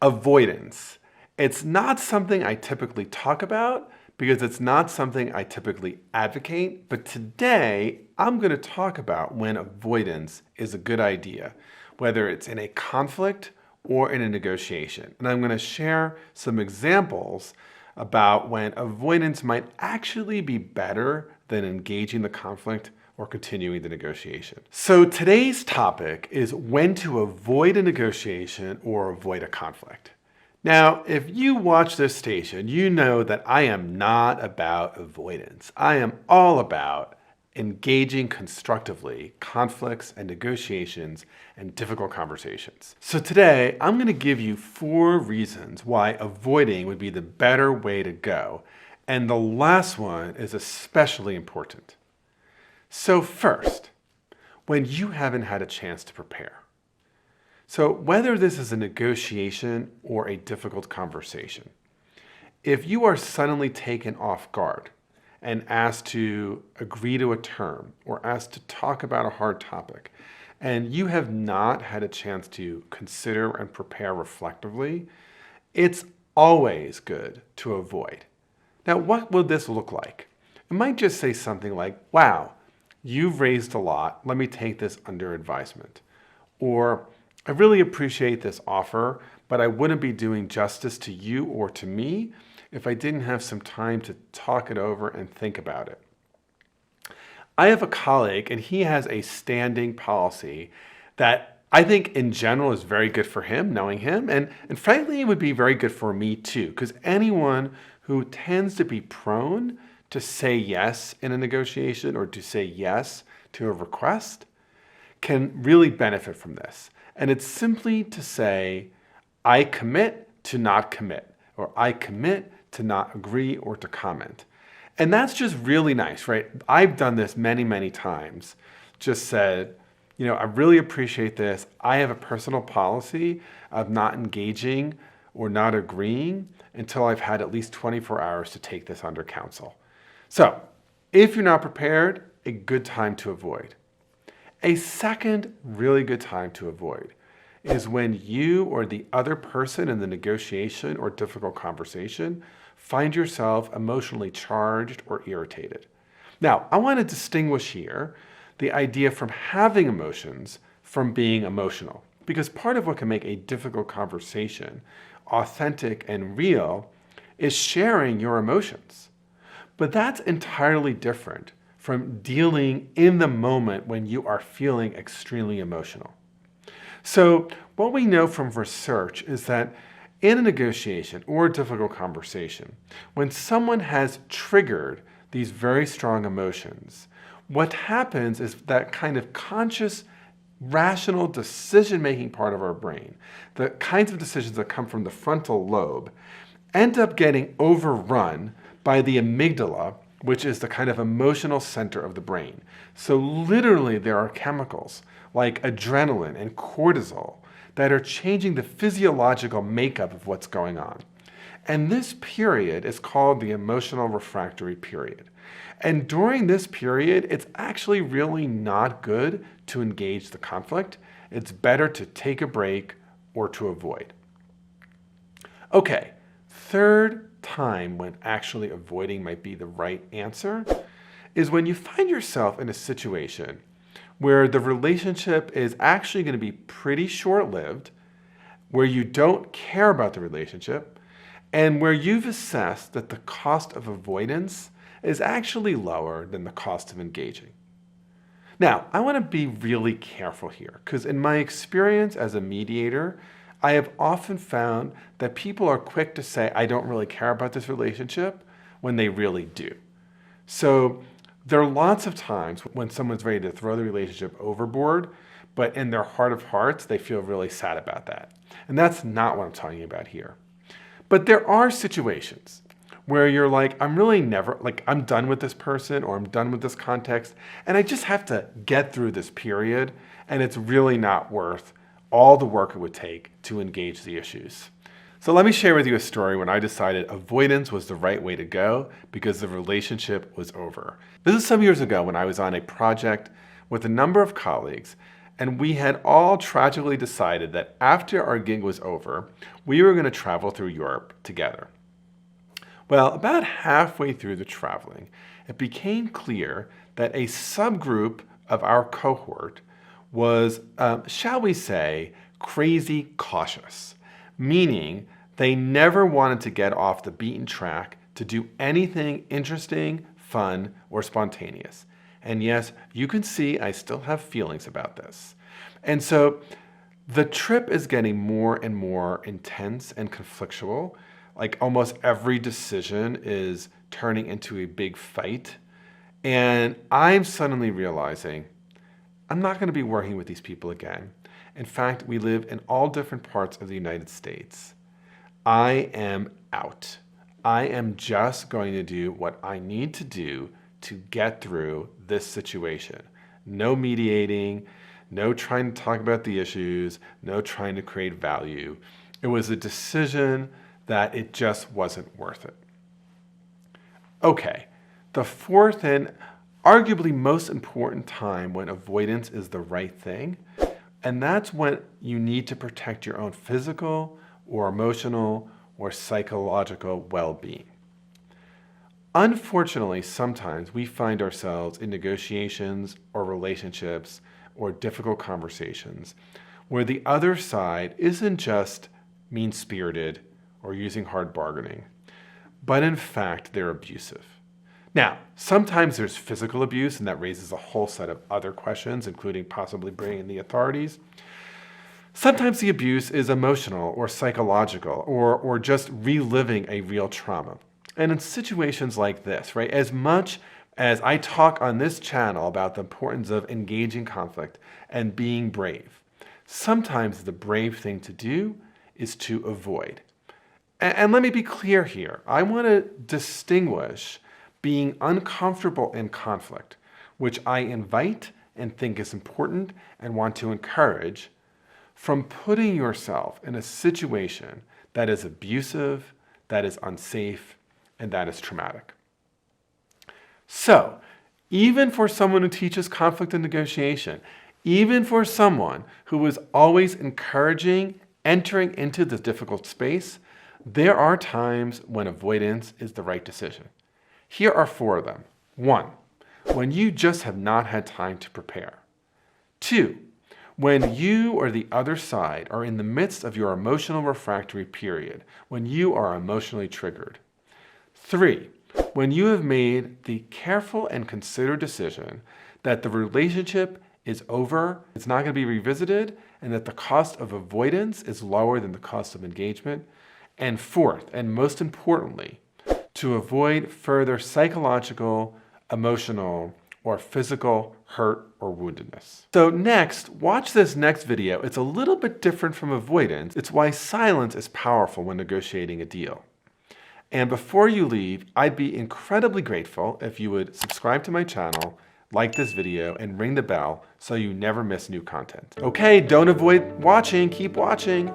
Avoidance. It's not something I typically talk about because it's not something I typically advocate, but today I'm going to talk about when avoidance is a good idea, whether it's in a conflict or in a negotiation. And I'm going to share some examples about when avoidance might actually be better than engaging the conflict or continuing the negotiation. So today's topic is when to avoid a negotiation or avoid a conflict. Now, if you watch this station, you know that I am not about avoidance. I am all about engaging constructively conflicts and negotiations and difficult conversations. So today, I'm going to give you 4 reasons why avoiding would be the better way to go. And the last one is especially important. So first, when you haven't had a chance to prepare. So whether this is a negotiation or a difficult conversation, if you are suddenly taken off guard and asked to agree to a term or asked to talk about a hard topic, and you have not had a chance to consider and prepare reflectively, it's always good to avoid. Now, what will this look like? It might just say something like, wow, you've raised a lot. Let me take this under advisement. Or, I really appreciate this offer, but I wouldn't be doing justice to you or to me if I didn't have some time to talk it over and think about it. I have a colleague, and he has a standing policy that I think in general is very good for him, knowing him, and frankly, it would be very good for me too, because anyone who tends to be prone to say yes in a negotiation or to say yes to a request can really benefit from this. And it's simply to say, I commit to not commit, or I commit to not agree or to comment. And that's just really nice, right? I've done this many, many times. Just said, I really appreciate this. I have a personal policy of not engaging or not agreeing until I've had at least 24 hours to take this under counsel. So, if you're not prepared, a good time to avoid. A second really good time to avoid is when you or the other person in the negotiation or difficult conversation find yourself emotionally charged or irritated. Now, I want to distinguish here the idea from having emotions from being emotional, because part of what can make a difficult conversation authentic and real is sharing your emotions. But that's entirely different from dealing in the moment when you are feeling extremely emotional. So what we know from research is that in a negotiation or a difficult conversation, when someone has triggered these very strong emotions, what happens is that kind of conscious, rational decision-making part of our brain, the kinds of decisions that come from the frontal lobe, end up getting overrun by the amygdala, which is the kind of emotional center of the brain. So literally there are chemicals like adrenaline and cortisol that are changing the physiological makeup of what's going on. And this period is called the emotional refractory period. And during this period, it's actually really not good to engage the conflict. It's better to take a break or to avoid. Okay, third time when actually avoiding might be the right answer is when you find yourself in a situation where the relationship is actually going to be pretty short-lived, where you don't care about the relationship, and where you've assessed that the cost of avoidance is actually lower than the cost of engaging. Now, I want to be really careful here, because in my experience as a mediator, I have often found that people are quick to say, I don't really care about this relationship, when they really do. So there are lots of times when someone's ready to throw the relationship overboard, but in their heart of hearts, they feel really sad about that. And that's not what I'm talking about here. But there are situations where you're like, I'm done with this person, or I'm done with this context, and I just have to get through this period, and it's really not worth all the work it would take to engage the issues. So let me share with you a story when I decided avoidance was the right way to go because the relationship was over. This is some years ago when I was on a project with a number of colleagues, and we had all tragically decided that after our gig was over, we were going to travel through Europe together. Well, about halfway through the traveling, it became clear that a subgroup of our cohort was, shall we say, crazy cautious, meaning they never wanted to get off the beaten track to do anything interesting, fun, or spontaneous. And yes, you can see I still have feelings about this. And so the trip is getting more and more intense and conflictual. Like almost every decision is turning into a big fight. And I'm suddenly realizing I'm not going to be working with these people again. In fact, we live in all different parts of the United States. I am out. I am just going to do what I need to do to get through this situation. No mediating, no trying to talk about the issues, no trying to create value. It was a decision that it just wasn't worth it. Okay, the fourth and arguably most important time when avoidance is the right thing, and that's when you need to protect your own physical or emotional or psychological well-being. Unfortunately, sometimes we find ourselves in negotiations or relationships or difficult conversations where the other side isn't just mean-spirited or using hard bargaining, but in fact, they're abusive. Now, sometimes there's physical abuse, and that raises a whole set of other questions, including possibly bringing in the authorities. Sometimes the abuse is emotional or psychological or just reliving a real trauma. And in situations like this, right, as much as I talk on this channel about the importance of engaging conflict and being brave, sometimes the brave thing to do is to avoid. And let me be clear here. I want to distinguish being uncomfortable in conflict, which I invite and think is important and want to encourage, from putting yourself in a situation that is abusive, that is unsafe, and that is traumatic. So, even for someone who teaches conflict and negotiation, even for someone who is always encouraging entering into this difficult space, there are times when avoidance is the right decision. Here are 4 of them. 1, when you just have not had time to prepare. 2, when you or the other side are in the midst of your emotional refractory period, when you are emotionally triggered. 3, when you have made the careful and considered decision that the relationship is over, it's not going to be revisited, and that the cost of avoidance is lower than the cost of engagement. And 4th, and most importantly, to avoid further psychological, emotional, or physical hurt or woundedness. So next, watch this next video. It's a little bit different from avoidance. It's why silence is powerful when negotiating a deal. And before you leave, I'd be incredibly grateful if you would subscribe to my channel, like this video, and ring the bell so you never miss new content. Okay, don't avoid watching, keep watching.